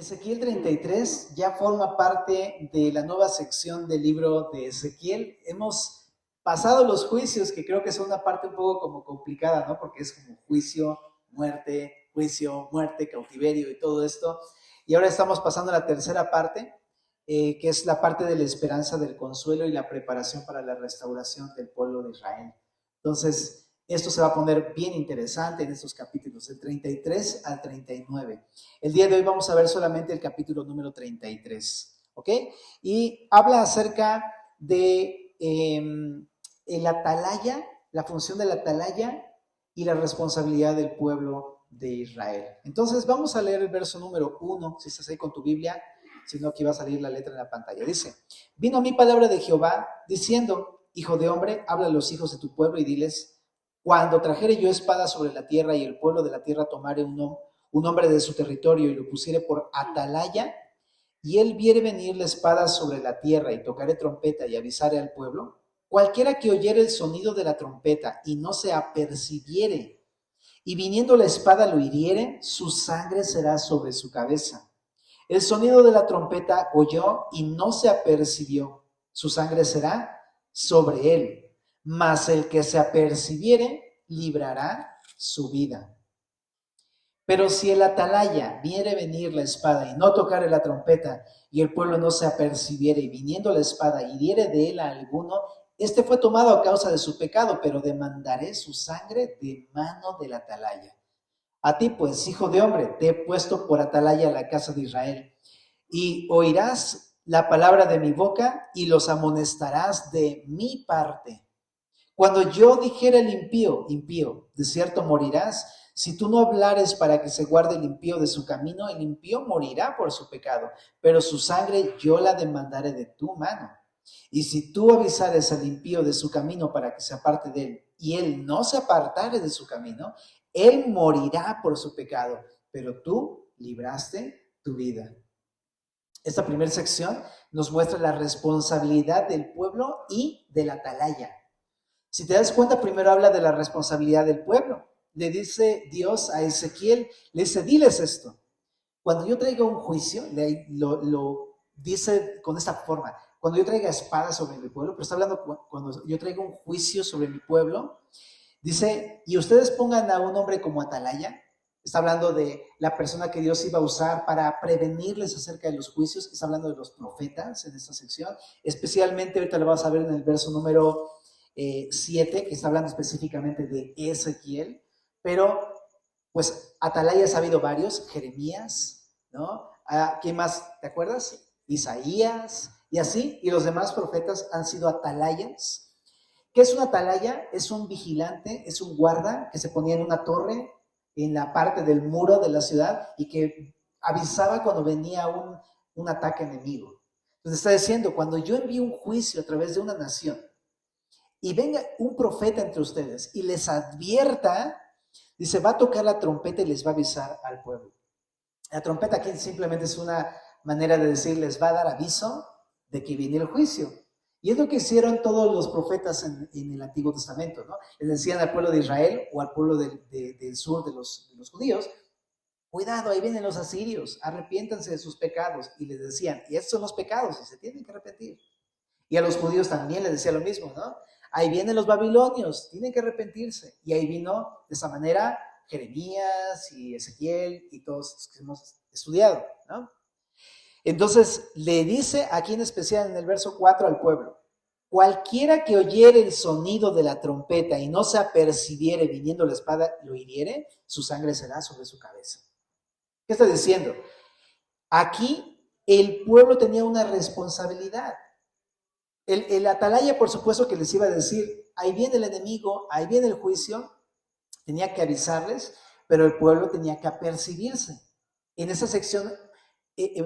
Ezequiel 33 ya forma parte de la nueva sección del libro de Ezequiel. Hemos pasado los juicios, que creo que son una parte un poco como complicada, ¿no? Porque es como juicio, muerte, cautiverio y todo esto. Y ahora estamos pasando a la tercera parte, que es la parte de la esperanza, del consuelo y la preparación para la restauración del pueblo de Israel. Entonces, esto se va a poner bien interesante en estos capítulos, del 33 al 39. El día de hoy vamos a ver solamente el capítulo número 33, ¿ok? Y habla acerca de el atalaya, la función del atalaya y la responsabilidad del pueblo de Israel. Entonces vamos a leer el verso número 1, si estás ahí con tu Biblia, si no aquí va a salir la letra en la pantalla. Dice, vino a mí palabra de Jehová diciendo, hijo de hombre, habla a los hijos de tu pueblo y diles, cuando trajere yo espada sobre la tierra y el pueblo de la tierra tomare un hombre de su territorio y lo pusiere por atalaya, y él viere venir la espada sobre la tierra y tocare trompeta y avisare al pueblo, cualquiera que oyere el sonido de la trompeta y no se apercibiere, y viniendo la espada lo hiriere, su sangre será sobre su cabeza. El sonido de la trompeta oyó y no se apercibió, su sangre será sobre él. Mas el que se apercibiere librará su vida. Pero si el atalaya viere venir la espada y no tocare la trompeta, y el pueblo no se apercibiere, y viniendo la espada hiriere de él a alguno, este fue tomado a causa de su pecado, pero demandaré su sangre de mano del atalaya. A ti pues, hijo de hombre, te he puesto por atalaya a la casa de Israel, y oirás la palabra de mi boca y los amonestarás de mi parte. Cuando yo dijera el impío, de cierto morirás, si tú no hablares para que se guarde el impío de su camino, el impío morirá por su pecado, pero su sangre yo la demandaré de tu mano. Y si tú avisares al impío de su camino para que se aparte de él, y él no se apartare de su camino, él morirá por su pecado, pero tú libraste tu vida. Esta primera sección nos muestra la responsabilidad del pueblo y del atalaya. Si te das cuenta, primero habla de la responsabilidad del pueblo. Le dice Dios a Ezequiel, le dice, diles esto. Cuando yo traiga un juicio, lo dice con esta forma, cuando yo traiga espada sobre mi pueblo, pero está hablando cuando yo traiga un juicio sobre mi pueblo, dice, y ustedes pongan a un hombre como atalaya. Está hablando de la persona que Dios iba a usar para prevenirles acerca de los juicios. Está hablando de los profetas en esta sección. Especialmente, ahorita lo vas a ver en el verso número 7, que está hablando específicamente de Ezequiel. Pero, pues, atalayas ha habido varios. Jeremías, ¿no? ¿Quién más? ¿Te acuerdas? Isaías, y así. Y los demás profetas han sido atalayas. ¿Qué es un atalaya? Es un vigilante, es un guarda que se ponía en una torre en la parte del muro de la ciudad y que avisaba cuando venía un ataque enemigo. Entonces está diciendo, cuando yo envío un juicio a través de una nación y venga un profeta entre ustedes y les advierta, dice, va a tocar la trompeta y les va a avisar al pueblo. La trompeta aquí simplemente es una manera de decir, les va a dar aviso de que viene el juicio. Y es lo que hicieron todos los profetas en el Antiguo Testamento, ¿no? Les decían al pueblo de Israel o al pueblo del sur de los judíos, cuidado, ahí vienen los asirios, arrepiéntanse de sus pecados. Y les decían, y estos son los pecados y se tienen que arrepentir. Y a los judíos también les decía lo mismo, ¿no? Ahí vienen los babilonios, tienen que arrepentirse. Y ahí vino de esa manera Jeremías y Ezequiel y todos los que hemos estudiado, ¿no? Entonces le dice aquí en especial en el verso 4 al pueblo, cualquiera que oyere el sonido de la trompeta y no se apercibiere viniendo la espada, lo hiriere, su sangre será sobre su cabeza. ¿Qué está diciendo? Aquí el pueblo tenía una responsabilidad. El atalaya, por supuesto, que les iba a decir, ahí viene el enemigo, ahí viene el juicio, tenía que avisarles, pero el pueblo tenía que apercibirse. En esa sección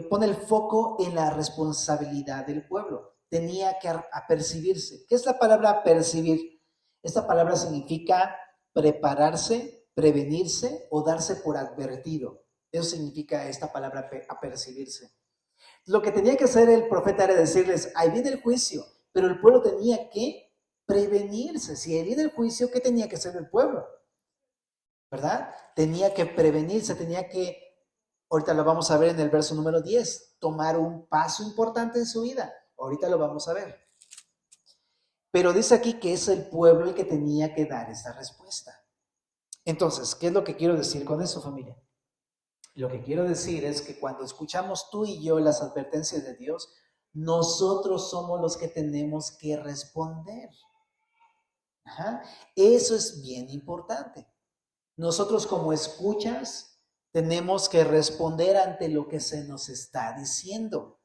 pone el foco en la responsabilidad del pueblo. Tenía que apercibirse. ¿Qué es la palabra apercibir? Esta palabra significa prepararse, prevenirse o darse por advertido. Eso significa esta palabra apercibirse. Lo que tenía que hacer el profeta era decirles, ahí viene el juicio, pero el pueblo tenía que prevenirse. Si ahí viene el juicio, ¿qué tenía que hacer el pueblo? ¿Verdad? Tenía que prevenirse, tenía que Ahorita lo vamos a ver en el verso número 10. Tomar un paso importante en su vida. Ahorita lo vamos a ver. Pero dice aquí que es el pueblo el que tenía que dar esta respuesta. Entonces, ¿qué es lo que quiero decir con eso, familia? Lo que quiero decir es que cuando escuchamos tú y yo las advertencias de Dios, nosotros somos los que tenemos que responder. Ajá. Eso es bien importante. Nosotros como escuchas tenemos que responder ante lo que se nos está diciendo.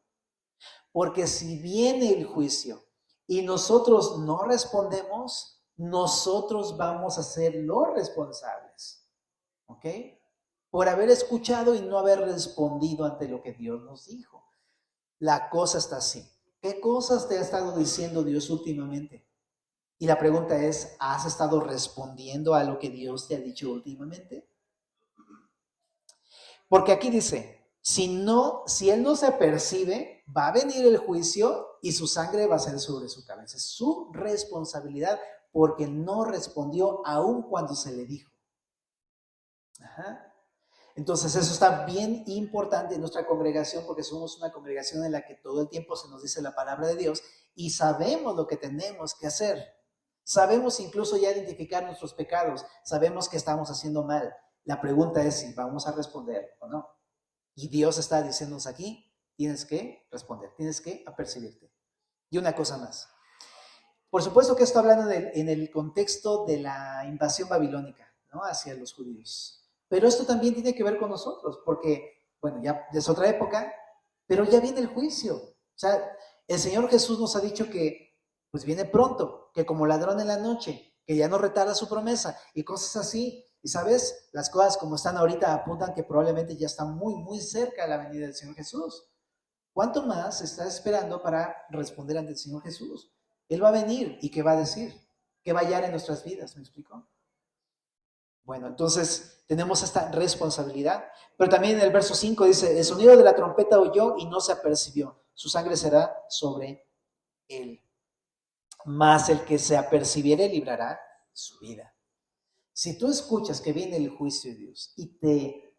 Porque si viene el juicio y nosotros no respondemos, nosotros vamos a ser los responsables. ¿Ok? Por haber escuchado y no haber respondido ante lo que Dios nos dijo. La cosa está así. ¿Qué cosas te ha estado diciendo Dios últimamente? Y la pregunta es, ¿has estado respondiendo a lo que Dios te ha dicho últimamente? Porque aquí dice, si Él no se apercibe, va a venir el juicio y su sangre va a ser sobre su cabeza. Es su responsabilidad porque no respondió aun cuando se le dijo. Ajá. Entonces eso está bien importante en nuestra congregación porque somos una congregación en la que todo el tiempo se nos dice la palabra de Dios y sabemos lo que tenemos que hacer. Sabemos incluso ya identificar nuestros pecados, sabemos que estamos haciendo mal. La pregunta es si vamos a responder o no. Y Dios está diciéndonos aquí, tienes que responder, tienes que apercibirte. Y una cosa más. Por supuesto que esto hablando en el contexto de la invasión babilónica, ¿no? Hacia los judíos. Pero esto también tiene que ver con nosotros, porque, bueno, ya es otra época, pero ya viene el juicio. O sea, el Señor Jesús nos ha dicho que, pues viene pronto, que como ladrón en la noche, que ya no retarda su promesa y cosas así. Y sabes, las cosas como están ahorita apuntan que probablemente ya está muy, muy cerca la venida del Señor Jesús. ¿Cuánto más estás esperando para responder ante el Señor Jesús? Él va a venir y ¿qué va a decir? ¿Qué va a hallar en nuestras vidas? ¿Me explico? Bueno, entonces tenemos esta responsabilidad. Pero también en el verso 5 dice, el sonido de la trompeta oyó y no se apercibió. Su sangre será sobre él. Mas el que se apercibiere librará su vida. Si tú escuchas que viene el juicio de Dios y te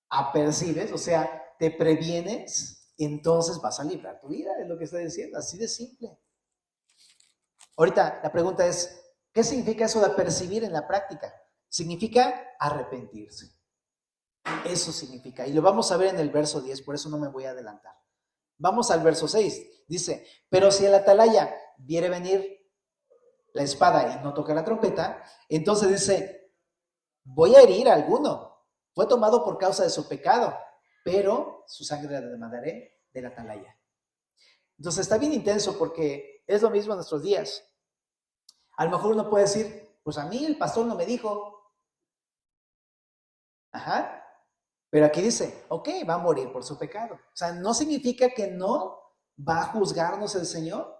apercibes, o sea, te previenes, entonces vas a librar tu vida, es lo que estoy diciendo, así de simple. Ahorita la pregunta es, ¿qué significa eso de apercibir en la práctica? Significa arrepentirse. Eso significa. Y lo vamos a ver en el verso 10, por eso no me voy a adelantar. Vamos al verso 6. Dice, pero si el atalaya viere venir la espada y no toca la trompeta, entonces dice, voy a herir a alguno. Fue tomado por causa de su pecado, pero su sangre la demandaré del atalaya. Entonces está bien intenso porque es lo mismo en nuestros días. A lo mejor uno puede decir, pues a mí el pastor no me dijo. Ajá. Pero aquí dice, ok, va a morir por su pecado. O sea, no significa que no va a juzgarnos el Señor,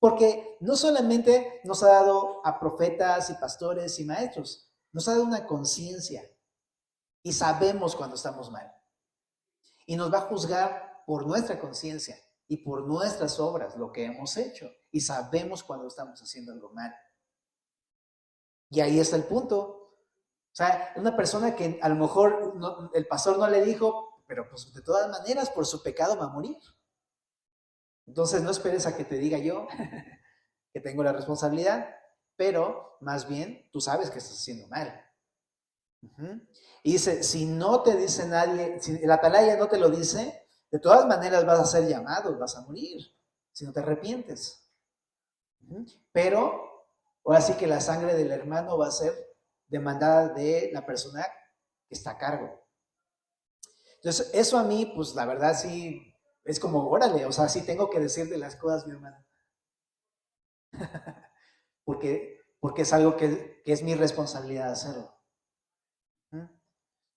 porque no solamente nos ha dado a profetas y pastores y maestros, nos ha dado una conciencia y sabemos cuando estamos mal. Y nos va a juzgar por nuestra conciencia y por nuestras obras, lo que hemos hecho. Y sabemos cuando estamos haciendo algo mal. Y ahí está el punto. O sea, una persona que a lo mejor el pastor no le dijo, pero pues de todas maneras por su pecado va a morir. Entonces no esperes a que te diga yo que tengo la responsabilidad, pero más bien tú sabes que estás haciendo mal. Y dice, si no te dice nadie, si el atalaya no te lo dice, de todas maneras vas a ser llamado, vas a morir, si no te arrepientes. Pero ahora sí que la sangre del hermano va a ser demandada de la persona que está a cargo. Entonces, eso a mí, pues la verdad sí, es como, órale, o sea, sí tengo que decirte las cosas, mi hermano. porque es algo que es mi responsabilidad hacerlo.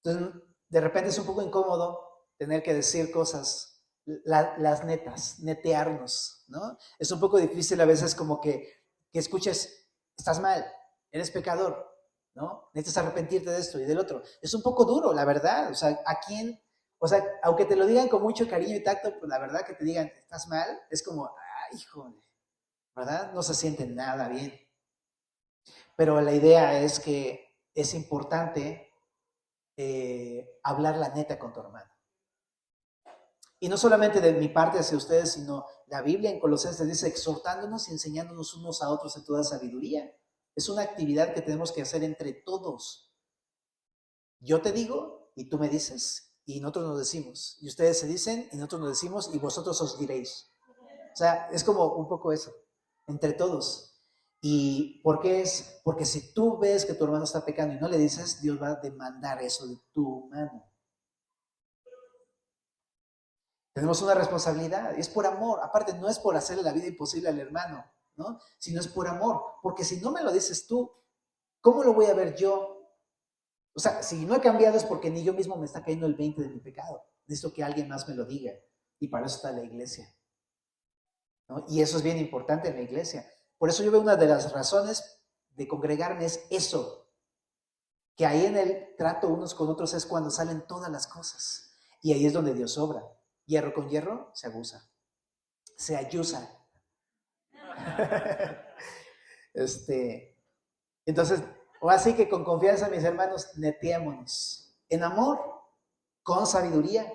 Entonces, de repente es un poco incómodo tener que decir cosas, las netas, netearnos, ¿no? Es un poco difícil a veces como que escuches, estás mal, eres pecador, ¿no? Necesitas arrepentirte de esto y del otro. Es un poco duro, la verdad. O sea, ¿a quién? O sea, aunque te lo digan con mucho cariño y tacto, pues la verdad que te digan, estás mal, es como, ay, híjole, ¿verdad? No se siente nada bien. Pero la idea es que es importante hablar la neta con tu hermano. Y no solamente de mi parte hacia ustedes, sino la Biblia en Colosenses dice exhortándonos y enseñándonos unos a otros en toda sabiduría. Es una actividad que tenemos que hacer entre todos. Yo te digo y tú me dices y nosotros nos decimos. Y ustedes se dicen y nosotros nos decimos y vosotros os diréis. O sea, es como un poco eso, entre todos. ¿Y por qué es? Porque si tú ves que tu hermano está pecando y no le dices, Dios va a demandar eso de tu mano. Tenemos una responsabilidad, es por amor. Aparte, no es por hacerle la vida imposible al hermano, ¿no? Sino es por amor. Porque si no me lo dices tú, ¿cómo lo voy a ver yo? O sea, si no he cambiado es porque ni yo mismo me está cayendo el 20 de mi pecado. Necesito que alguien más me lo diga. Y para eso está la iglesia, ¿no? Y eso es bien importante en la iglesia. Por eso yo veo una de las razones de congregarme es eso. Que ahí en el trato unos con otros es cuando salen todas las cosas. Y ahí es donde Dios obra. Hierro con hierro se abusa, se ayusa. Entonces, o así que con confianza, mis hermanos, neteémonos en amor, con sabiduría,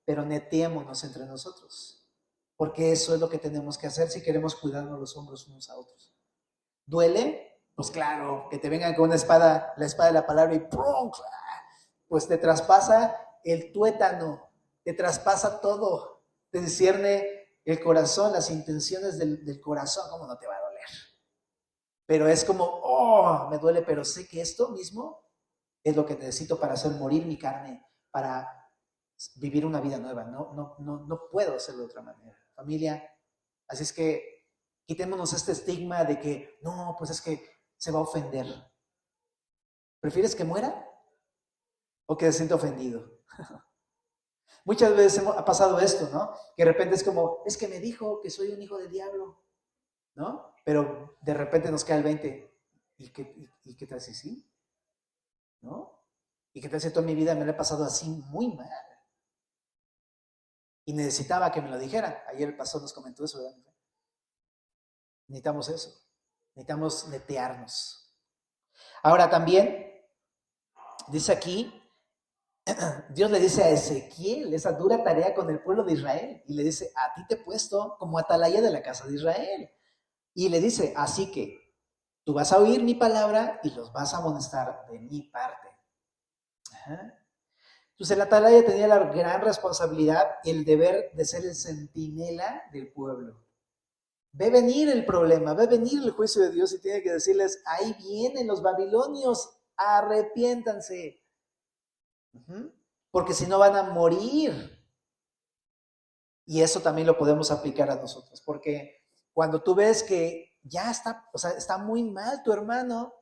pero neteémonos entre nosotros, porque eso es lo que tenemos que hacer si queremos cuidarnos los hombros unos a otros. ¿Duele? Pues claro, que te vengan con una espada, la espada de la palabra y ¡pum! Pues te traspasa el tuétano, te traspasa todo, te discierne el corazón, las intenciones del corazón. ¿Cómo no te va a doler? Pero es como, oh, me duele, pero sé que esto mismo es lo que necesito para hacer morir mi carne, para vivir una vida nueva. No puedo hacerlo de otra manera. Familia, así es que quitémonos este estigma de que, no, pues es que se va a ofender. ¿Prefieres que muera o que se sienta ofendido? Muchas veces ha pasado esto, ¿no? Que de repente es como, es que me dijo que soy un hijo del diablo, ¿no? Pero de repente nos cae el 20. ¿Y qué tal si sí? ¿No? ¿Y qué tal si toda mi vida me lo he pasado así muy mal? Y necesitaba que me lo dijeran. Ayer el pastor nos comentó eso, ¿verdad? Necesitamos eso. Necesitamos netearnos. Ahora también, dice aquí, Dios le dice a Ezequiel esa dura tarea con el pueblo de Israel y le dice, a ti te he puesto como atalaya de la casa de Israel. Y le dice, así que tú vas a oír mi palabra y los vas a amonestar de mi parte. Ajá. Entonces el atalaya tenía la gran responsabilidad y el deber de ser el centinela del pueblo. Ve venir el problema, ve venir el juicio de Dios y tiene que decirles, ahí vienen los babilonios, arrepiéntanse. Porque si no van a morir. Y eso también lo podemos aplicar a nosotros, porque cuando tú ves que ya está, o sea, está muy mal tu hermano,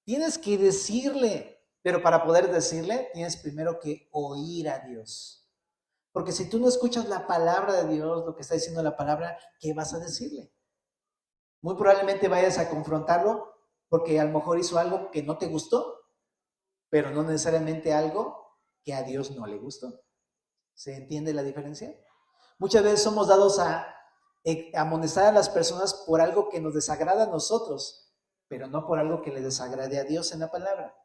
tienes que decirle, pero para poder decirle, tienes primero que oír a Dios. Porque si tú no escuchas la palabra de Dios, lo que está diciendo la palabra, ¿qué vas a decirle? Muy probablemente vayas a confrontarlo porque a lo mejor hizo algo que no te gustó, pero no necesariamente algo que a Dios no le gustó. ¿Se entiende la diferencia? Muchas veces somos dados a amonestar a las personas por algo que nos desagrada a nosotros, pero no por algo que le desagrade a Dios en la palabra.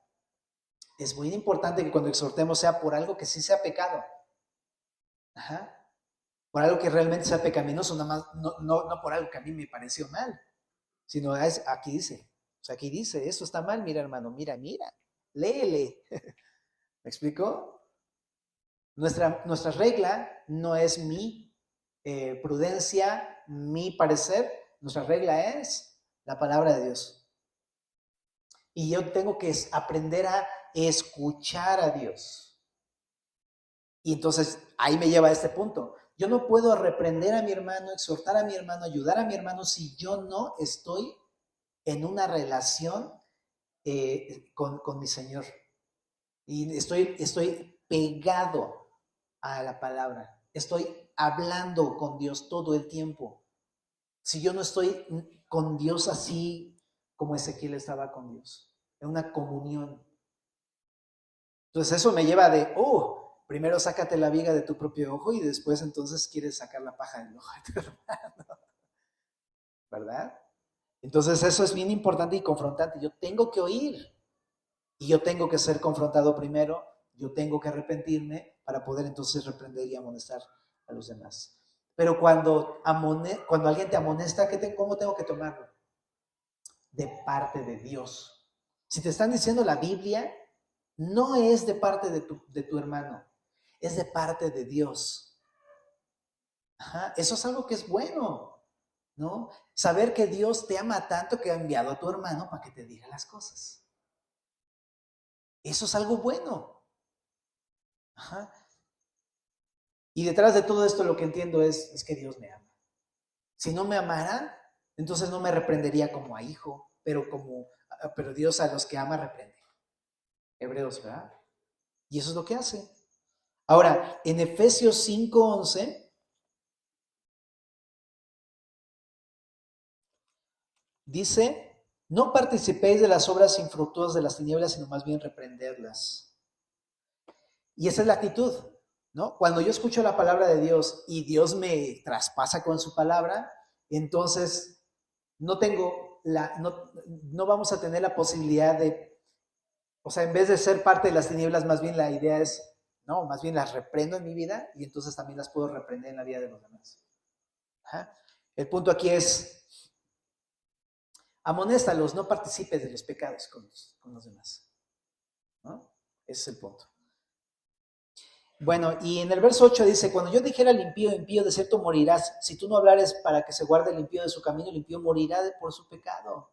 Es muy importante que cuando exhortemos sea por algo que sí sea pecado. Ajá. Por algo que realmente sea pecaminoso, nada más, no por algo que a mí me pareció mal, sino es, aquí dice, o sea, aquí dice, esto está mal, mira hermano, mira, léele. ¿Me explico? Nuestra regla no es mi prudencia, mi parecer, nuestra regla es la palabra de Dios. Y yo tengo que aprender a escuchar a Dios. Y entonces ahí me lleva a este punto. Yo no puedo reprender a mi hermano, exhortar a mi hermano, ayudar a mi hermano si yo no estoy en una relación con mi Señor. Y estoy pegado a la palabra. Estoy hablando con Dios todo el tiempo. Si yo no estoy con Dios así como Ezequiel estaba con Dios, en una comunión. Entonces eso me lleva de, primero sácate la viga de tu propio ojo y después entonces quieres sacar la paja del ojo de tu hermano. ¿Verdad? Entonces eso es bien importante y confrontante. Yo tengo que oír y yo tengo que ser confrontado primero yo tengo que arrepentirme para poder entonces reprender y amonestar a los demás. Pero cuando alguien te amonesta, ¿cómo tengo que tomarlo? De parte de Dios. Si te están diciendo la Biblia, no es de parte de tu hermano, es de parte de Dios. Ajá, eso es algo que es bueno, ¿no? Saber que Dios te ama tanto que ha enviado a tu hermano para que te diga las cosas. Eso es algo bueno. Ajá. Y detrás de todo esto lo que entiendo es que Dios me ama. Si no me amara, entonces no me reprendería como a hijo, pero Dios a los que ama reprende. Hebreos, ¿verdad? Y eso es lo que hace. Ahora, en Efesios 5:11 dice, no participéis de las obras infructuosas de las tinieblas, sino más bien reprenderlas. Y esa es la actitud, ¿no? Cuando yo escucho la palabra de Dios y Dios me traspasa con su palabra, entonces no vamos a tener la posibilidad de, o sea, en vez de ser parte de las tinieblas, más bien la idea es, no, más bien las reprendo en mi vida y entonces también las puedo reprender en la vida de los demás. Ajá. El punto aquí es, amonéstalos, no participes de los pecados con los demás, ¿no? Ese es el punto. Bueno, y en el verso 8 dice, cuando yo dijera al impío, impío, de cierto morirás. Si tú no hablares para que se guarde el impío de su camino, el impío morirá por su pecado.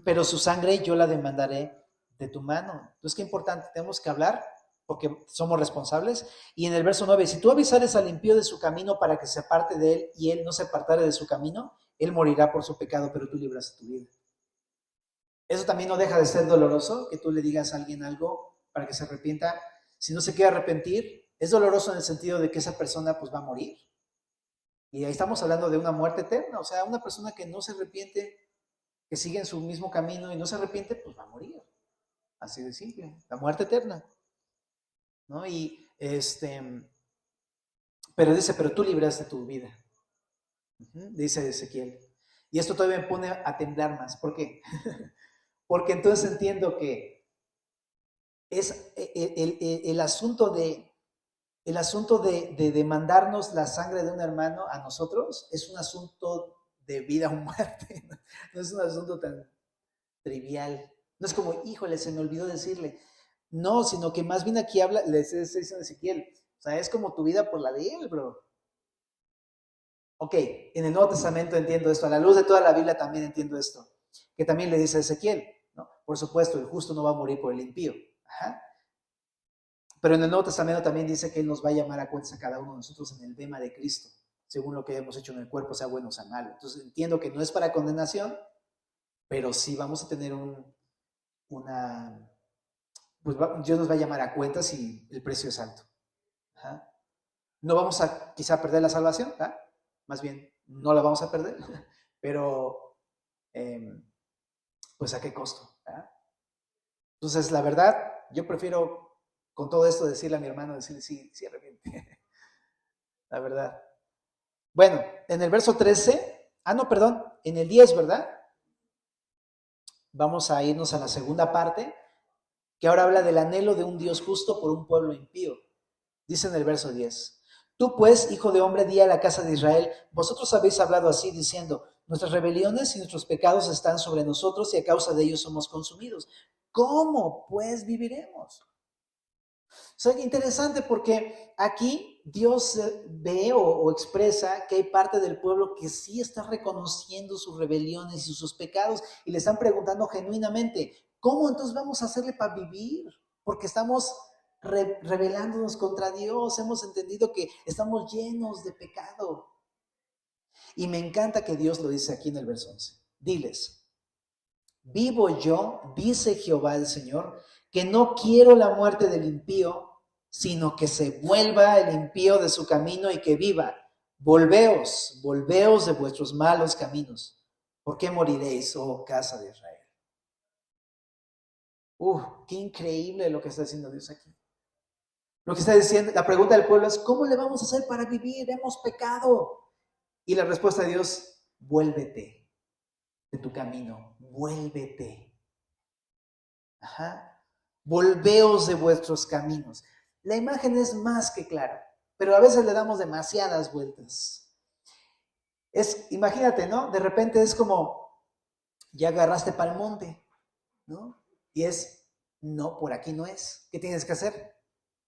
Pero su sangre yo la demandaré de tu mano. Entonces, qué importante, tenemos que hablar porque somos responsables. Y en el verso 9, si tú avisares al impío de su camino para que se aparte de él y él no se apartare de su camino, él morirá por su pecado, pero tú libras tu vida. Eso también no deja de ser doloroso, que tú le digas a alguien algo para que se arrepienta. Si no se quiere arrepentir, es doloroso en el sentido de que esa persona pues va a morir. Y ahí estamos hablando de una muerte eterna, o sea, una persona que no se arrepiente, que sigue en su mismo camino y no se arrepiente, pues va a morir. Así de simple, la muerte eterna, ¿no? Y pero dice, pero tú libraste tu vida, dice Ezequiel. Y esto todavía me pone a temblar más. ¿Por qué? Porque entonces entiendo que es el asunto de demandarnos la sangre de un hermano a nosotros, es un asunto de vida o muerte, no es un asunto tan trivial. No es como, híjole, se me olvidó decirle. No, sino que más bien aquí habla, le estoy diciendo a Ezequiel, o sea, es como tu vida por la de él, bro. Ok, en el Nuevo Testamento entiendo esto, a la luz de toda la Biblia también entiendo esto, que también le dice a Ezequiel, ¿no? Por supuesto, el justo no va a morir por el impío. Ajá. Pero en el Nuevo Testamento también dice que Él nos va a llamar a cuentas a cada uno de nosotros en el bema de Cristo, según lo que hemos hecho en el cuerpo, sea bueno o sea malo. Entonces entiendo que no es para condenación, pero sí vamos a tener pues Dios nos va a llamar a cuentas y el precio es alto. Ajá. No vamos a quizá perder la salvación, ¿verdad? Más bien no la vamos a perder, pero pues a qué costo, ¿verdad? Entonces la verdad, yo prefiero con todo esto decirle a mi hermano, decirle sí, arrepiente, la verdad. Bueno, en el verso 13, no, perdón, en el 10, ¿verdad? Vamos a irnos a la segunda parte, que ahora habla del anhelo de un Dios justo por un pueblo impío. Dice en el verso 10, tú pues, hijo de hombre, di a la casa de Israel, vosotros habéis hablado así, diciendo, nuestras rebeliones y nuestros pecados están sobre nosotros y a causa de ellos somos consumidos. ¿Cómo pues viviremos? O sea, interesante porque aquí Dios ve o expresa que hay parte del pueblo que sí está reconociendo sus rebeliones y sus pecados y le están preguntando genuinamente, ¿cómo entonces vamos a hacerle para vivir? Porque estamos rebelándonos contra Dios, hemos entendido que estamos llenos de pecado. Y me encanta que Dios lo dice aquí en el verso 11. Diles, vivo yo, dice Jehová el Señor, que no quiero la muerte del impío, sino que se vuelva el impío de su camino y que viva. Volveos de vuestros malos caminos. ¿Por qué moriréis, oh casa de Israel? Qué increíble lo que está diciendo Dios aquí. Lo que está diciendo, la pregunta del pueblo es, ¿cómo le vamos a hacer para vivir? Hemos pecado. Y la respuesta de Dios, vuélvete de tu camino, vuélvete. Ajá. volveos de vuestros caminos. La imagen es más que clara, pero a veces le damos demasiadas vueltas. Imagínate, ¿no? De repente es como, ya agarraste pa'l monte, ¿no? Y no, por aquí no es. ¿Qué tienes que hacer?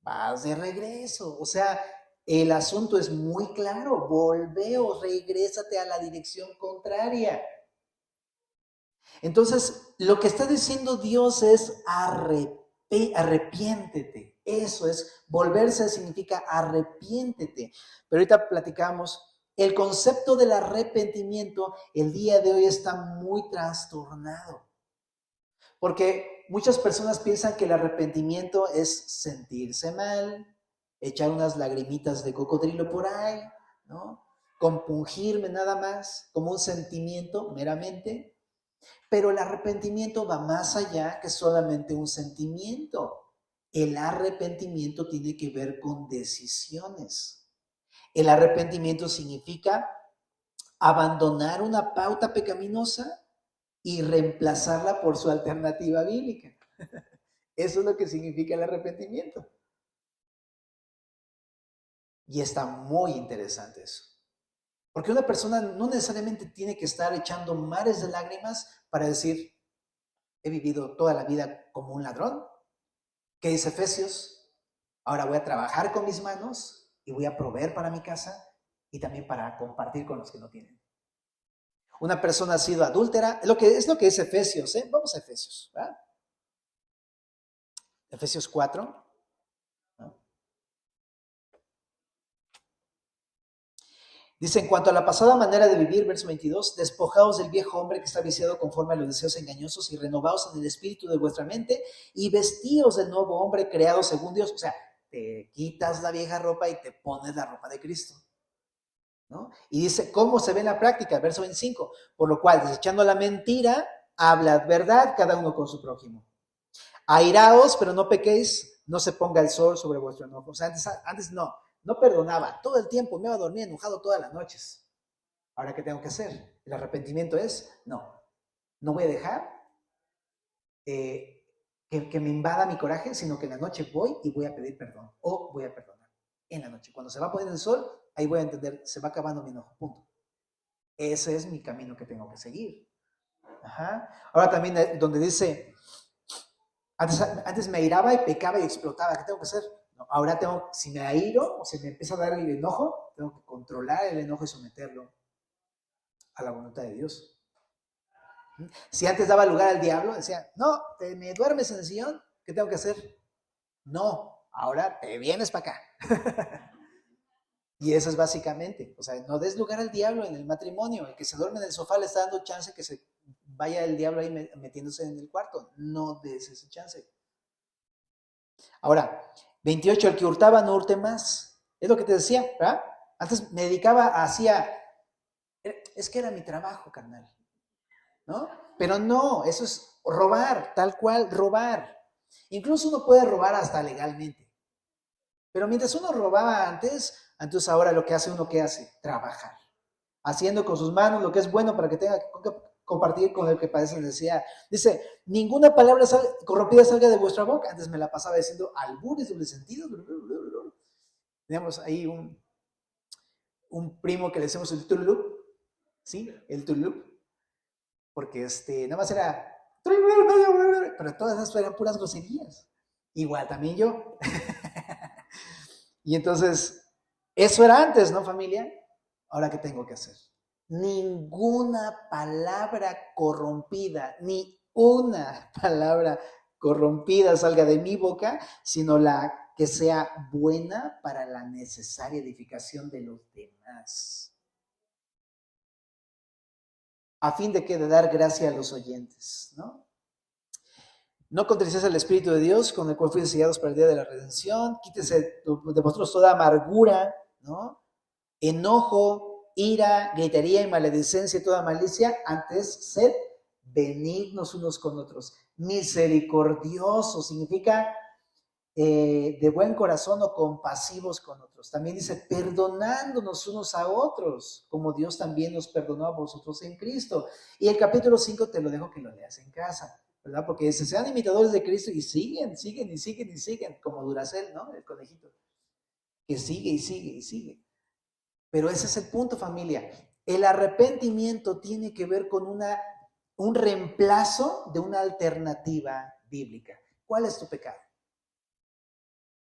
Vas de regreso. O sea, el asunto es muy claro. Volveos, regrésate a la dirección contraria. Entonces, lo que está diciendo Dios es arrepiéntete. Eso es, volverse significa arrepiéntete. Pero ahorita platicamos, el concepto del arrepentimiento el día de hoy está muy trastornado. Porque muchas personas piensan que el arrepentimiento es sentirse mal, echar unas lagrimitas de cocodrilo por ahí, ¿no? Compungirme nada más, como un sentimiento meramente. Pero el arrepentimiento va más allá que solamente un sentimiento. El arrepentimiento tiene que ver con decisiones. El arrepentimiento significa abandonar una pauta pecaminosa y reemplazarla por su alternativa bíblica. Eso es lo que significa el arrepentimiento. Y está muy interesante eso. Porque una persona no necesariamente tiene que estar echando mares de lágrimas para decir, he vivido toda la vida como un ladrón. ¿Qué dice Efesios? Ahora voy a trabajar con mis manos y voy a proveer para mi casa y también para compartir con los que no tienen. Una persona ha sido adúltera, es lo que dice Efesios, ¿eh? Vamos a Efesios, ¿verdad? Efesios 4. ¿No? Dice, en cuanto a la pasada manera de vivir, verso 22, despojaos del viejo hombre que está viciado conforme a los deseos engañosos y renovaos en el espíritu de vuestra mente y vestíos del nuevo hombre creado según Dios. O sea, te quitas la vieja ropa y te pones la ropa de Cristo, ¿no? Y dice, ¿cómo se ve en la práctica? Verso 25, por lo cual, desechando la mentira, hablad verdad cada uno con su prójimo. Airaos, pero no pequéis, no se ponga el sol sobre vuestro enojo. O sea, antes no perdonaba. Todo el tiempo me iba a dormir enojado todas las noches. Ahora, ¿qué tengo que hacer? El arrepentimiento es, no voy a dejar que me invada mi coraje, sino que en la noche voy y voy a pedir perdón. O voy a perdonar. En la noche. Cuando se va a poner el sol, ahí voy a entender, se va acabando mi enojo. Punto. Ese es mi camino que tengo que seguir. Ajá. Ahora también donde dice, antes me airaba y pecaba y explotaba. ¿Qué tengo que hacer? No, ahora si me airo o si me empieza a dar el enojo, tengo que controlar el enojo y someterlo a la voluntad de Dios. Si antes daba lugar al diablo, decía, no, me duermes en el sillón, ¿qué tengo que hacer? No, ahora te vienes para acá. Y eso es básicamente, o sea, no des lugar al diablo en el matrimonio. El que se duerme en el sofá le está dando chance que se vaya el diablo ahí metiéndose en el cuarto. No des ese chance. Ahora, 28, el que hurtaba no hurte más. Es lo que te decía, ¿verdad? Antes me dedicaba, es que era mi trabajo, carnal, ¿no? Pero no, eso es robar, tal cual, robar. Incluso uno puede robar hasta legalmente. Pero mientras uno robaba antes, entonces ahora lo que hace uno, ¿qué hace? Trabajar. Haciendo con sus manos lo que es bueno para que tenga que compartir con el que padece necesidad. Dice, ninguna palabra corrompida salga de vuestra boca. Antes me la pasaba diciendo albures, doble sentido. Teníamos ahí un primo que le decimos el Tululup, ¿sí? El Tululup. Porque nada más era, pero todas esas eran puras groserías. Igual también yo. Y entonces, eso era antes, ¿no, familia? Ahora, ¿qué tengo que hacer? Ninguna palabra corrompida, ni una palabra corrompida salga de mi boca, sino la que sea buena para la necesaria edificación de los demás. A fin de que de dar gracia a los oyentes, ¿no? No contristéis al Espíritu de Dios, con el cual fuisteis sellados para el día de la redención. Quítese de vosotros toda amargura, ¿no? Enojo, ira, gritería y maledicencia y toda malicia. Antes, sed benignos unos con otros. Misericordioso significa de buen corazón o compasivos con otros. También dice, perdonándonos unos a otros, como Dios también nos perdonó a vosotros en Cristo. Y el capítulo 5 te lo dejo que lo leas en casa. ¿verdad? Porque sean imitadores de Cristo y siguen, siguen y siguen y siguen, como Duracell, ¿no? El conejito, que sigue y sigue y sigue. Pero ese es el punto, familia. El arrepentimiento tiene que ver con un reemplazo de una alternativa bíblica. ¿Cuál es tu pecado?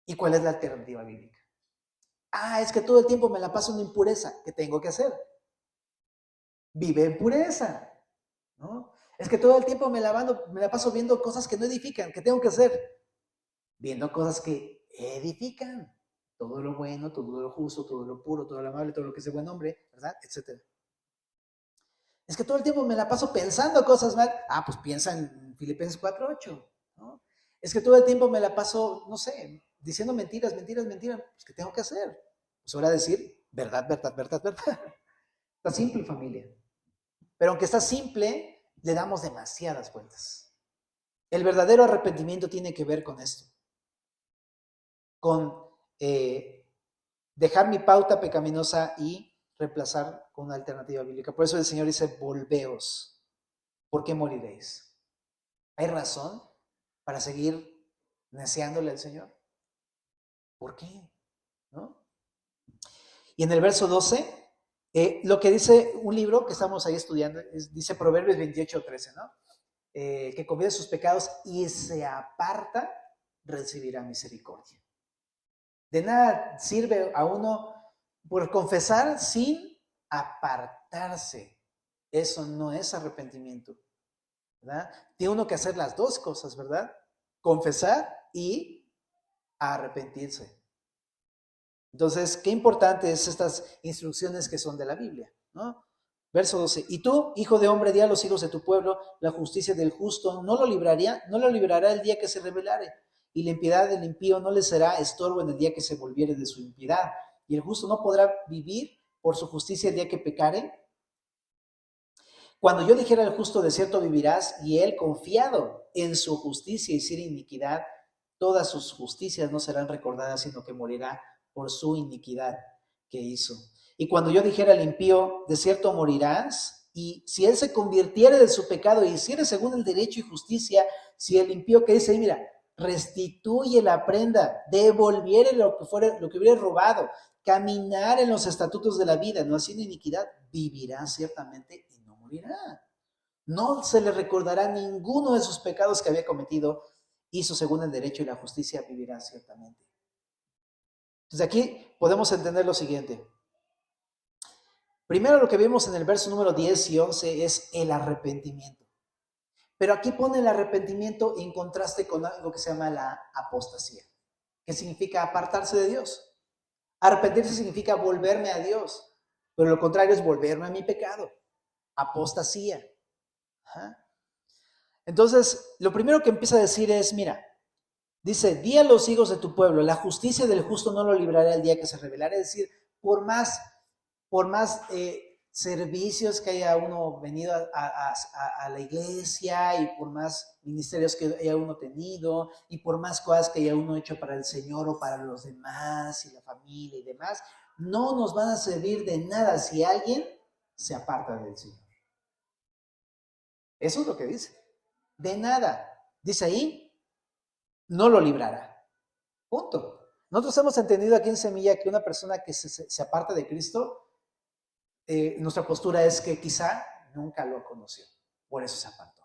¿Y cuál es la alternativa bíblica? Es que todo el tiempo me la paso en impureza. ¿Qué tengo que hacer? Vive en pureza, ¿no? Es que todo el tiempo me la paso viendo cosas que no edifican. ¿Qué tengo que hacer? Viendo cosas que edifican. Todo lo bueno, todo lo justo, todo lo puro, todo lo amable, todo lo que es de buen hombre, ¿verdad? Etcétera. Es que todo el tiempo me la paso pensando cosas mal. Pues piensa en Filipenses 4:8, ¿no? Es que todo el tiempo me la paso, no sé, diciendo mentiras, mentiras, mentiras. Pues, ¿qué tengo que hacer? Pues ahora decir verdad, verdad, verdad, verdad. Está simple, familia. Pero aunque está simple, le damos demasiadas vueltas. El verdadero arrepentimiento tiene que ver con esto. Con dejar mi pauta pecaminosa y reemplazar con una alternativa bíblica. Por eso el Señor dice, volveos, ¿por qué moriréis? ¿Hay razón para seguir neciándole al Señor? ¿Por qué? ¿No? Y en el verso 12, lo que dice un libro que estamos ahí estudiando, dice Proverbios 28:13, ¿no? Que confiesa sus pecados y se aparta, recibirá misericordia. De nada sirve a uno por confesar sin apartarse. Eso no es arrepentimiento, ¿verdad? Tiene uno que hacer las dos cosas, ¿verdad? Confesar y arrepentirse. Entonces, qué importante es estas instrucciones que son de la Biblia, ¿no? Verso 12. Y tú, hijo de hombre, di a los hijos de tu pueblo la justicia del justo, no lo librará el día que se rebelare. Y la impiedad del impío no le será estorbo en el día que se volviere de su impiedad. Y el justo no podrá vivir por su justicia el día que pecare. Cuando yo dijera al justo, de cierto vivirás, y él confiado en su justicia hiciera iniquidad, todas sus justicias no serán recordadas, sino que morirá por su iniquidad que hizo. Y cuando yo dijera al impío, de cierto morirás, y si él se convirtiere de su pecado y hiciere según el derecho y justicia, si el impío que dice, mira, restituye la prenda, devolviere lo que hubiera robado, caminar en los estatutos de la vida, no haciendo iniquidad, vivirá ciertamente y no morirá. No se le recordará ninguno de sus pecados que había cometido, hizo según el derecho y la justicia, vivirá ciertamente. Entonces aquí podemos entender lo siguiente. Primero lo que vemos en el verso número 10 y 11 es el arrepentimiento. Pero aquí pone el arrepentimiento en contraste con algo que se llama la apostasía, que significa apartarse de Dios. Arrepentirse significa volverme a Dios, pero lo contrario es volverme a mi pecado. Apostasía. Ajá. Entonces, lo primero que empieza a decir es, mira, dice, di a los hijos de tu pueblo, la justicia del justo no lo librará el día que se revelará. Es decir, por más servicios que haya uno venido a la iglesia y por más ministerios que haya uno tenido y por más cosas que haya uno hecho para el Señor o para los demás y la familia y demás, no nos van a servir de nada si alguien se aparta del Señor. Eso es lo que dice. De nada. Dice ahí, no lo librará. Punto. Nosotros hemos entendido aquí en Semilla que una persona que se aparta de Cristo, nuestra postura es que quizá nunca lo conoció, por eso se apartó.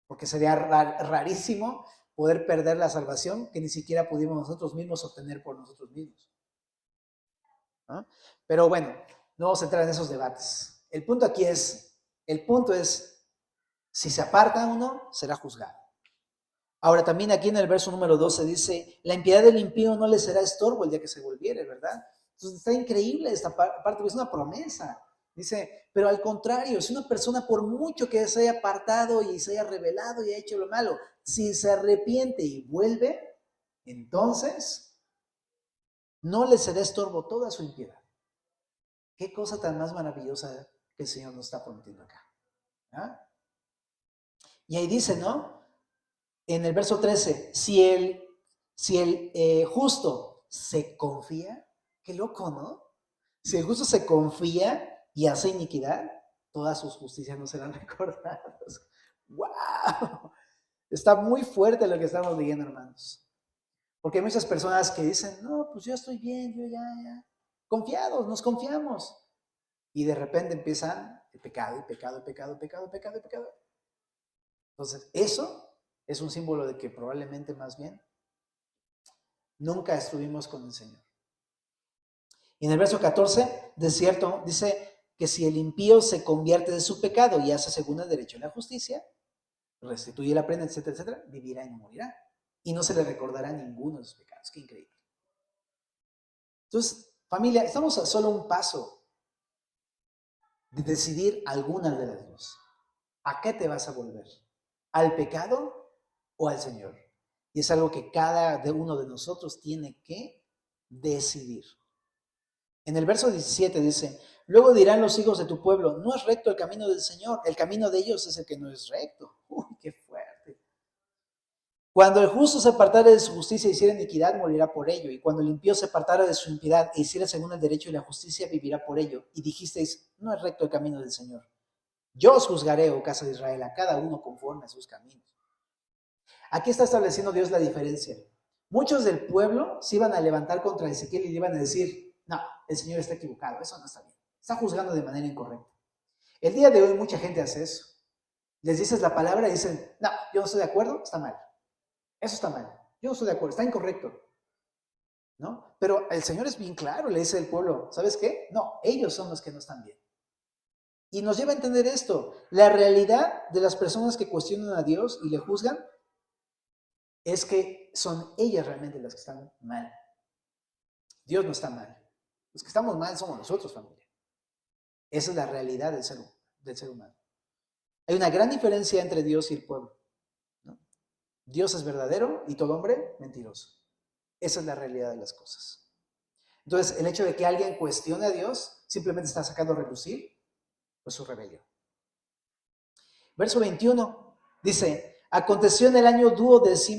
Porque sería rarísimo poder perder la salvación que ni siquiera pudimos nosotros mismos obtener por nosotros mismos, ¿no? Pero bueno, no vamos a entrar en esos debates. El punto es, si se aparta uno, será juzgado. Ahora también aquí en el verso número 12 dice, la impiedad del impío no le será estorbo el día que se volviere, ¿verdad? Entonces está increíble esta parte, es una promesa. Dice, pero al contrario, si una persona por mucho que se haya apartado y se haya rebelado y haya hecho lo malo, si se arrepiente y vuelve, entonces no le será estorbo toda su impiedad. Qué cosa tan más maravillosa que el Señor nos está prometiendo acá. ¿Ah? Y ahí dice, ¿no? En el verso 13, si el justo se confía, qué loco, ¿no? Si el justo se confía y hace iniquidad, todas sus justicias no serán recordadas. ¡Wow! Está muy fuerte lo que estamos leyendo, hermanos. Porque hay muchas personas que dicen, no, pues yo estoy bien, yo ya. Confiados, nos confiamos. Y de repente empiezan el pecado, el pecado, el pecado, el pecado, el pecado, el pecado. Entonces, eso es un símbolo de que probablemente más bien nunca estuvimos con el Señor. Y en el verso 14, de cierto, dice que si el impío se convierte de su pecado y hace según el derecho y la justicia, restituye la prenda, etcétera, etcétera, vivirá y no morirá. Y no se le recordará ninguno de sus pecados. Qué increíble. Entonces, familia, estamos a solo un paso de decidir alguna de las dos. ¿A qué te vas a volver? ¿Al pecado o al Señor? Y es algo que cada uno de nosotros tiene que decidir. En el verso 17 dice, luego dirán los hijos de tu pueblo, no es recto el camino del Señor, el camino de ellos es el que no es recto. Uy, qué fuerte. Cuando el justo se apartare de su justicia e hiciera iniquidad, morirá por ello. Y cuando el impío se apartare de su impiedad e hiciera según el derecho y la justicia, vivirá por ello. Y dijisteis, no es recto el camino del Señor. Yo os juzgaré, oh casa de Israel, a cada uno conforme a sus caminos. Aquí está estableciendo Dios la diferencia. Muchos del pueblo se iban a levantar contra Ezequiel y le iban a decir, no, el Señor está equivocado, eso no está bien. Está juzgando de manera incorrecta. El día de hoy mucha gente hace eso. Les dices la palabra y dicen, no, yo no estoy de acuerdo, está mal. Eso está mal. Yo no estoy de acuerdo, está incorrecto. ¿No? Pero el Señor es bien claro, le dice al pueblo, ¿sabes qué? No, ellos son los que no están bien. Y nos lleva a entender esto. La realidad de las personas que cuestionan a Dios y le juzgan es que son ellas realmente las que están mal. Dios no está mal. Los que estamos mal somos nosotros, familia. Esa es la realidad del ser humano. Hay una gran diferencia entre Dios y el pueblo, ¿no? Dios es verdadero y todo hombre mentiroso. Esa es la realidad de las cosas. Entonces, el hecho de que alguien cuestione a Dios simplemente está sacando a relucir pues, su rebelión. Verso 21 dice, aconteció en el año 12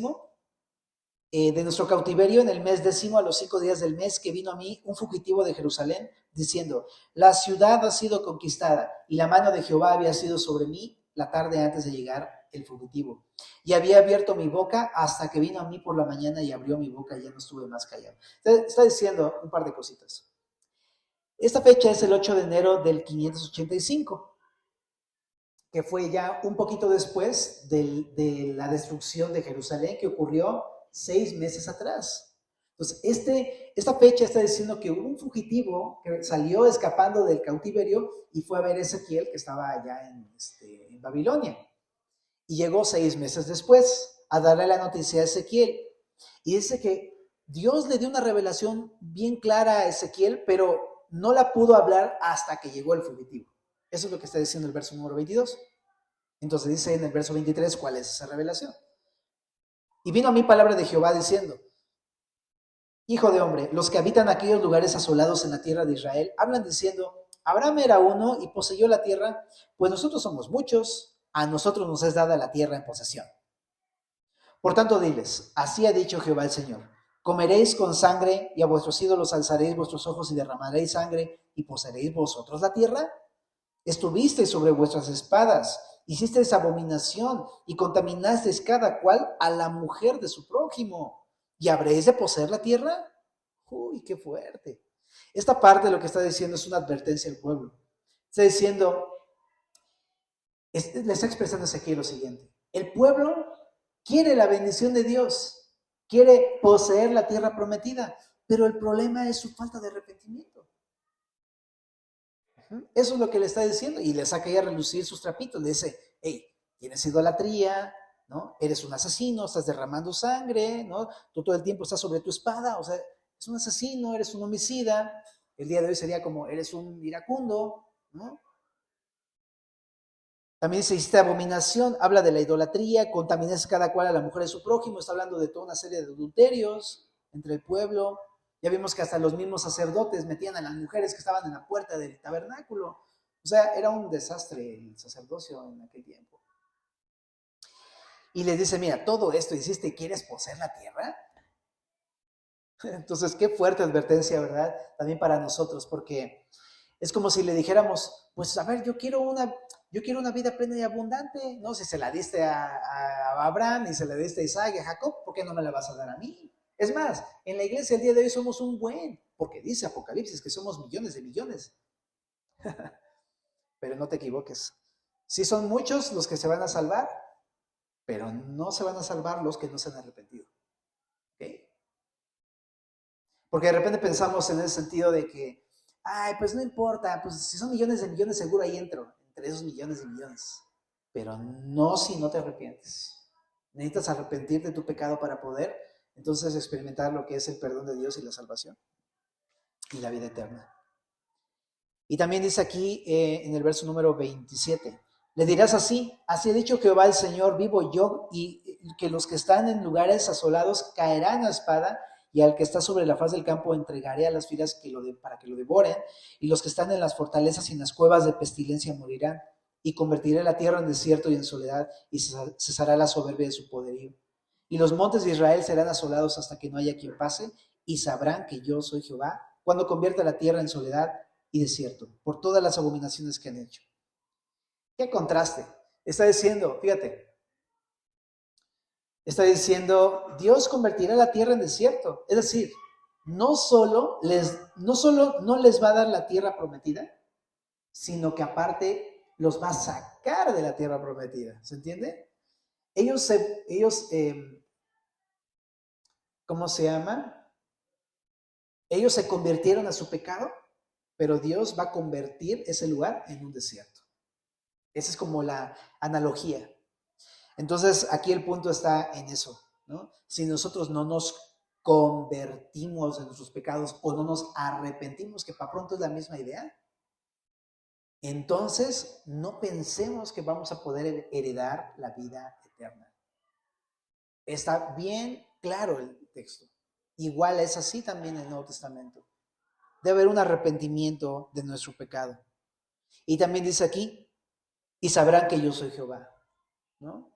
de nuestro cautiverio, en el mes 10, a los 5 días del mes, que vino a mí un fugitivo de Jerusalén, diciendo, la ciudad ha sido conquistada, y la mano de Jehová había sido sobre mí la tarde antes de llegar el fugitivo. Y había abierto mi boca hasta que vino a mí por la mañana y abrió mi boca y ya no estuve más callado. Está diciendo un par de cositas. Esta fecha es el 8 de enero del 585, que fue ya un poquito después de la destrucción de Jerusalén, que ocurrió 6 meses atrás. Entonces, esta fecha está diciendo que hubo un fugitivo que salió escapando del cautiverio y fue a ver a Ezequiel, que estaba allá en Babilonia. Y llegó 6 meses después a darle la noticia a Ezequiel. Y dice que Dios le dio una revelación bien clara a Ezequiel, pero no la pudo hablar hasta que llegó el fugitivo. Eso es lo que está diciendo el verso número 22. Entonces dice en el verso 23 cuál es esa revelación. Y vino a mí palabra de Jehová diciendo, hijo de hombre, los que habitan aquellos lugares asolados en la tierra de Israel, hablan diciendo, Abraham era uno y poseyó la tierra, pues nosotros somos muchos, a nosotros nos es dada la tierra en posesión. Por tanto diles, así ha dicho Jehová el Señor, comeréis con sangre y a vuestros ídolos alzaréis vuestros ojos y derramaréis sangre y poseeréis vosotros la tierra. Estuvisteis sobre vuestras espadas, hicisteis abominación y contaminasteis cada cual a la mujer de su prójimo. ¿Y habréis de poseer la tierra? Uy, qué fuerte. Esta parte de lo que está diciendo es una advertencia al pueblo. Está diciendo, le está expresando aquí lo siguiente. El pueblo quiere la bendición de Dios, quiere poseer la tierra prometida, pero el problema es su falta de arrepentimiento. Eso es lo que le está diciendo y le saca ya a relucir sus trapitos. Le dice, hey, tienes idolatría, ¿no? Eres un asesino, estás derramando sangre, ¿no? Tú todo el tiempo estás sobre tu espada, o sea, es un asesino, eres un homicida. El día de hoy sería como, eres un iracundo, ¿no? También dice, hiciste abominación, habla de la idolatría, contaminas cada cual a la mujer de su prójimo, está hablando de toda una serie de adulterios entre el pueblo. Ya vimos que hasta los mismos sacerdotes metían a las mujeres que estaban en la puerta del tabernáculo. O sea, era un desastre el sacerdocio en aquel tiempo. Y les dice, mira, todo esto hiciste y quieres poseer la tierra. Entonces, qué fuerte advertencia, ¿verdad? También para nosotros, porque es como si le dijéramos, pues a ver, yo quiero Yo quiero una vida plena y abundante. No, si se la diste a Abraham y se la diste a Isaac y a Jacob, ¿por qué no me la vas a dar a mí? Es más, en la iglesia el día de hoy somos un buen, porque dice Apocalipsis que somos millones de millones. Pero no te equivoques. Sí son muchos los que se van a salvar, pero no se van a salvar los que no se han arrepentido. ¿Okay? Porque de repente pensamos en el sentido de que, ay, pues no importa, pues si son millones de millones seguro ahí entro, entre esos millones de millones. Pero no si no te arrepientes. Necesitas arrepentirte de tu pecado para poder entonces experimentar lo que es el perdón de Dios y la salvación y la vida eterna. Y también dice aquí en el verso número 27, le dirás así ha dicho Jehová el Señor, vivo yo, y que los que están en lugares asolados caerán a espada, y al que está sobre la faz del campo entregaré a las fieras para que lo devoren, y los que están en las fortalezas y en las cuevas de pestilencia morirán, y convertiré la tierra en desierto y en soledad, y cesará la soberbia de su poderío. Y los montes de Israel serán asolados hasta que no haya quien pase, y sabrán que yo soy Jehová, cuando convierta la tierra en soledad y desierto, por todas las abominaciones que han hecho. ¿Qué contraste? Está diciendo, fíjate, está diciendo, Dios convertirá la tierra en desierto. Es decir, no solo no les va a dar la tierra prometida, sino que aparte los va a sacar de la tierra prometida. ¿Se entiende? Ellos ¿cómo se llama? Ellos se convirtieron a su pecado, pero Dios va a convertir ese lugar en un desierto. Esa es como la analogía. Entonces, aquí el punto está en eso, ¿no? Si nosotros no nos convertimos en nuestros pecados o no nos arrepentimos, que para pronto es la misma idea, entonces no pensemos que vamos a poder heredar la vida eterna. Está bien claro el texto. Igual es así también en el Nuevo Testamento. Debe haber un arrepentimiento de nuestro pecado. Y también dice aquí, y sabrán que yo soy Jehová, ¿no?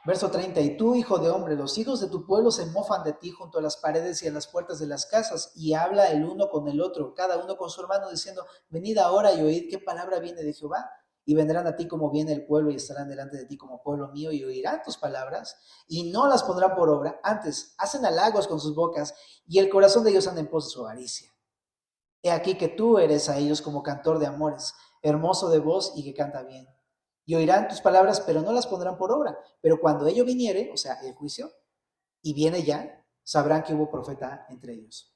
Verso 30, y tú, hijo de hombre, los hijos de tu pueblo se mofan de ti junto a las paredes y a las puertas de las casas, y habla el uno con el otro, cada uno con su hermano, diciendo, venid ahora y oíd qué palabra viene de Jehová. Y vendrán a ti como viene el pueblo, y estarán delante de ti como pueblo mío, y oirán tus palabras, y no las pondrán por obra. Antes, hacen halagos con sus bocas, y el corazón de ellos anda en pos de su avaricia. He aquí que tú eres a ellos como cantor de amores, hermoso de voz y que canta bien. Y oirán tus palabras, pero no las pondrán por obra. Pero cuando ello viniere, o sea, el juicio, y viene ya, sabrán que hubo profeta entre ellos.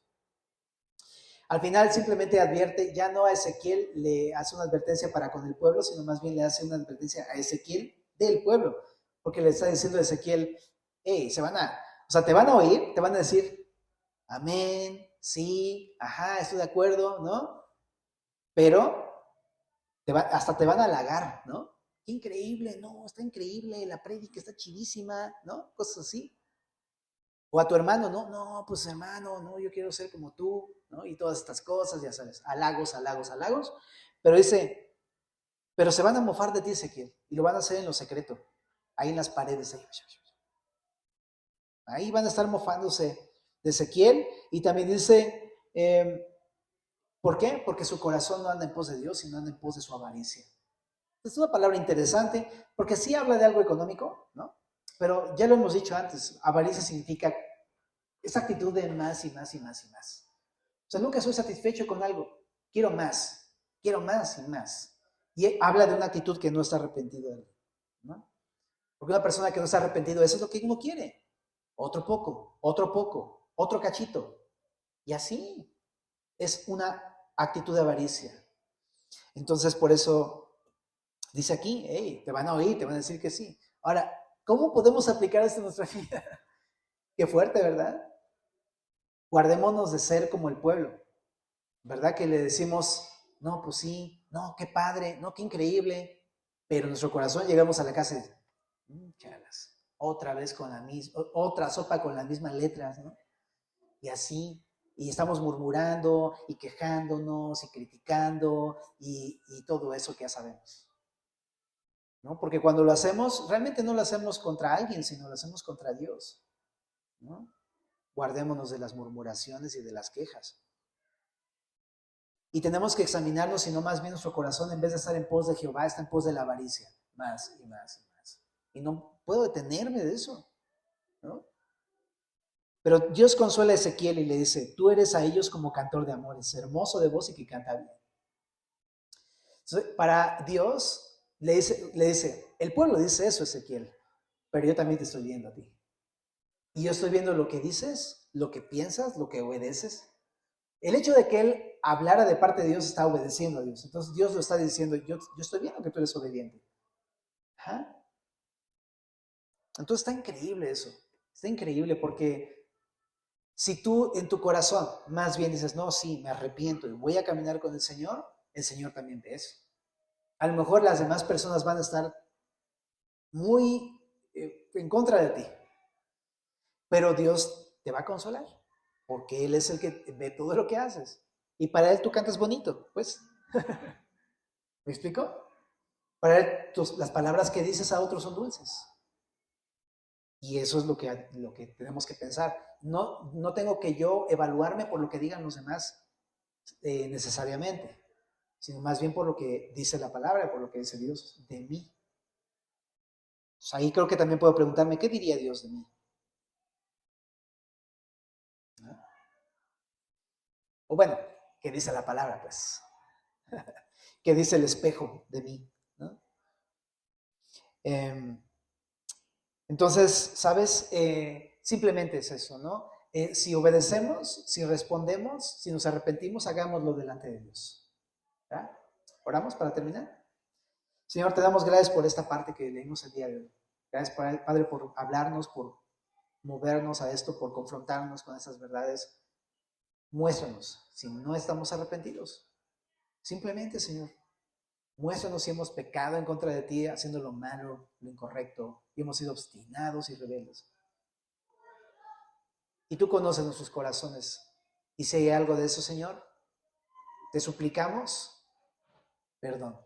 Al final simplemente advierte, ya no a Ezequiel le hace una advertencia para con el pueblo, sino más bien le hace una advertencia a Ezequiel del pueblo. Porque le está diciendo a Ezequiel, hey, te van a oír, te van a decir, amén, sí, ajá, estoy de acuerdo, ¿no? Pero hasta te van a halagar, ¿no? Qué increíble, no, está increíble, la prédica está chidísima, ¿no? Cosas así. O a tu hermano, no, pues hermano, no, yo quiero ser como tú, ¿no? Y todas estas cosas, ya sabes, halagos, halagos, halagos. Pero dice, pero se van a mofar de ti, Ezequiel, y lo van a hacer en lo secreto, ahí en las paredes. Ahí van a estar mofándose de Ezequiel, y también dice, ¿por qué? Porque su corazón no anda en pos de Dios, sino anda en pos de su avaricia. Es una palabra interesante, porque sí habla de algo económico, ¿no? Pero ya lo hemos dicho antes, avaricia significa esa actitud de más y más y más y más. O sea, nunca soy satisfecho con algo, quiero más y más. Y habla de una actitud que no está arrepentido, ¿no? Porque una persona que no está arrepentido, eso es lo que uno quiere. Otro poco, otro cachito. Y así es una actitud de avaricia. Entonces, por eso dice aquí, hey, te van a oír, te van a decir que sí. Ahora, ¿cómo podemos aplicar esto en nuestra vida? Qué fuerte, ¿verdad? Guardémonos de ser como el pueblo, ¿verdad? Que le decimos, no, pues sí, no, qué padre, no, qué increíble, pero en nuestro corazón llegamos a la casa y chalas, otra vez con otra sopa con las mismas letras, ¿no? Y así, y estamos murmurando y quejándonos y criticando y todo eso que ya sabemos, ¿no? Porque cuando lo hacemos, realmente no lo hacemos contra alguien, sino lo hacemos contra Dios, ¿no? Guardémonos de las murmuraciones y de las quejas. Y tenemos que examinarnos, sino más bien nuestro corazón, en vez de estar en pos de Jehová, está en pos de la avaricia, más y más y más. Y no puedo detenerme de eso, ¿no? Pero Dios consuela a Ezequiel y le dice, tú eres a ellos como cantor de amores, hermoso de voz y que canta bien. Entonces, para Dios le dice, el pueblo dice eso, Ezequiel, pero yo también te estoy viendo a ti. Y yo estoy viendo lo que dices, lo que piensas, lo que obedeces. El hecho de que él hablara de parte de Dios está obedeciendo a Dios. Entonces Dios lo está diciendo, yo estoy viendo que tú eres obediente. ¿Ah? Entonces está increíble eso. Está increíble porque si tú en tu corazón más bien dices, no, sí, me arrepiento y voy a caminar con el Señor también ve eso. A lo mejor las demás personas van a estar muy en contra de ti, pero Dios te va a consolar porque Él es el que ve todo lo que haces. Y para Él tú cantas bonito, pues. ¿Me explico? Para Él las palabras que dices a otros son dulces. Y eso es lo que tenemos que pensar. No tengo que yo evaluarme por lo que digan los demás necesariamente, sino más bien por lo que dice la palabra, por lo que dice Dios de mí. Entonces ahí creo que también puedo preguntarme, ¿qué diría Dios de mí? ¿No? O bueno, ¿qué dice la palabra? Pues, ¿qué dice el espejo de mí? ¿No? Entonces, ¿sabes? Simplemente es eso, ¿no? Si obedecemos, si respondemos, si nos arrepentimos, hagámoslo delante de Dios. ¿Ya? ¿Oramos para terminar? Señor, te damos gracias por esta parte que leímos el día de hoy. Gracias, Padre, por hablarnos, por movernos a esto, por confrontarnos con esas verdades. Muéstranos si no estamos arrepentidos. Simplemente, Señor, muéstranos si hemos pecado en contra de ti, haciendo lo malo, lo incorrecto, y hemos sido obstinados y rebeldes. Y tú conoces nuestros corazones. Y si hay algo de eso, Señor, te suplicamos perdón.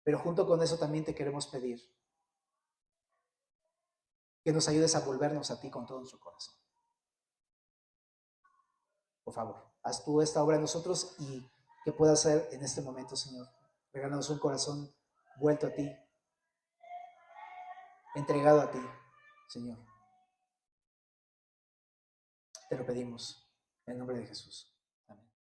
Pero junto con eso también te queremos pedir que nos ayudes a volvernos a ti con todo nuestro corazón. Por favor, haz tú esta obra en nosotros y que pueda hacer en este momento, Señor. Regálanos un corazón vuelto a ti, entregado a ti, Señor. Te lo pedimos en el nombre de Jesús.